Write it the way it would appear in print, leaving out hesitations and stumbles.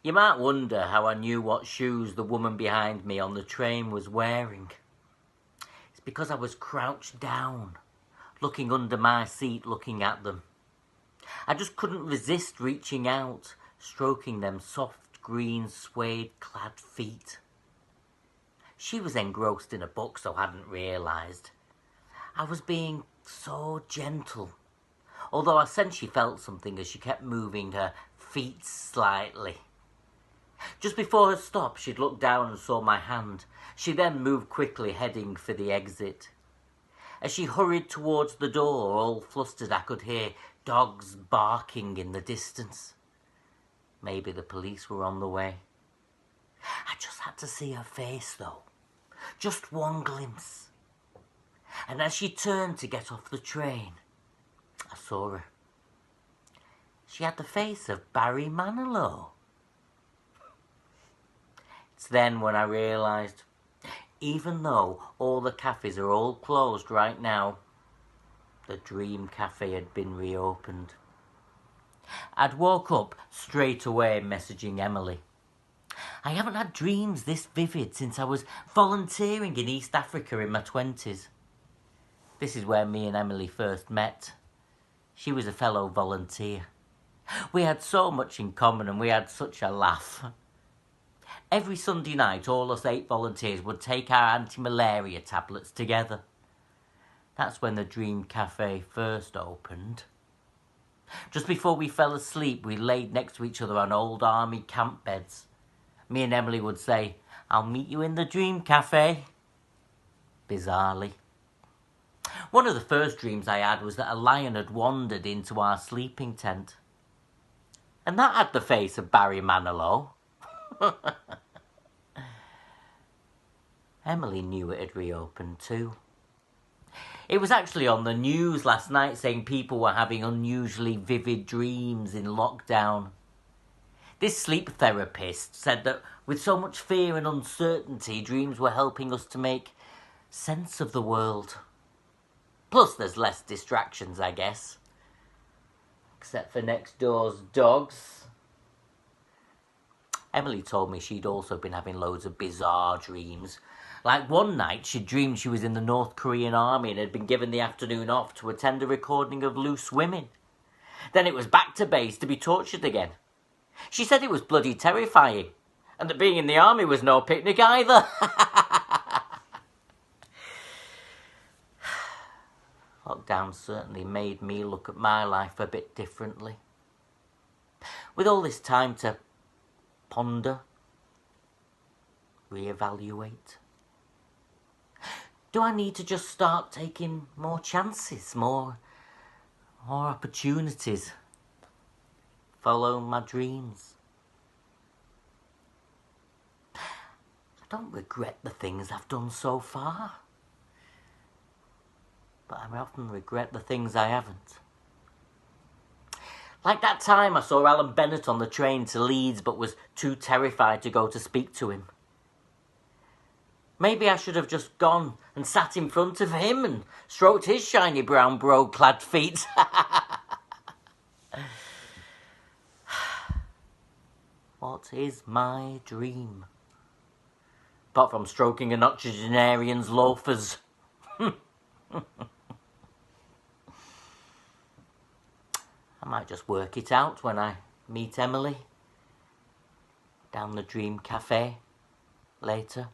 You might wonder how I knew what shoes the woman behind me on the train was wearing. It's because I was crouched down, looking under my seat, looking at them. I just couldn't resist reaching out, stroking them soft green suede-clad feet. She was engrossed in a book, so I hadn't realised. I was being so gentle, although I sensed she felt something as she kept moving her feet slightly. Just before her stop, she'd looked down and saw my hand. She then moved quickly, heading for the exit. As she hurried towards the door, all flustered, I could hear dogs barking in the distance. Maybe the police were on the way. I just had to see her face, though. Just one glimpse. And as she turned to get off the train, I saw her. She had the face of Barry Manilow. It's then when I realised, even though all the cafes are all closed right now, the Dream Cafe had been reopened. I'd woke up straight away messaging Emily. I haven't had dreams this vivid since I was volunteering in East Africa in my 20s. This is where me and Emily first met. She was a fellow volunteer. We had so much in common and we had such a laugh. Every Sunday night, all us 8 volunteers would take our anti-malaria tablets together. That's when the Dream Cafe first opened. Just before we fell asleep, we laid next to each other on old army camp beds. Me and Emily would say, "I'll meet you in the Dream Cafe." Bizarrely. One of the first dreams I had was that a lion had wandered into our sleeping tent. And that had the face of Barry Manilow. Emily knew it had reopened too. It was actually on the news last night saying people were having unusually vivid dreams in lockdown. This sleep therapist said that with so much fear and uncertainty, dreams were helping us to make sense of the world. Plus there's less distractions, I guess. Except for next door's dogs. Emily told me she'd also been having loads of bizarre dreams. Like one night she'd dreamed she was in the North Korean army and had been given the afternoon off to attend a recording of Loose Women. Then it was back to base to be tortured again. She said it was bloody terrifying, and that being in the army was no picnic either. Lockdown certainly made me look at my life a bit differently. With all this time to ponder, reevaluate. Do I need to just start taking more chances, more opportunities? Follow my dreams? I don't regret the things I've done so far, but I often regret the things I haven't. Like that time I saw Alan Bennett on the train to Leeds but was too terrified to go to speak to him. Maybe I should have just gone and sat in front of him and stroked his shiny brown brogue-clad feet. What is my dream? Apart from stroking an octogenarian's loafers. I might just work it out when I meet Emily down the Dream Cafe later.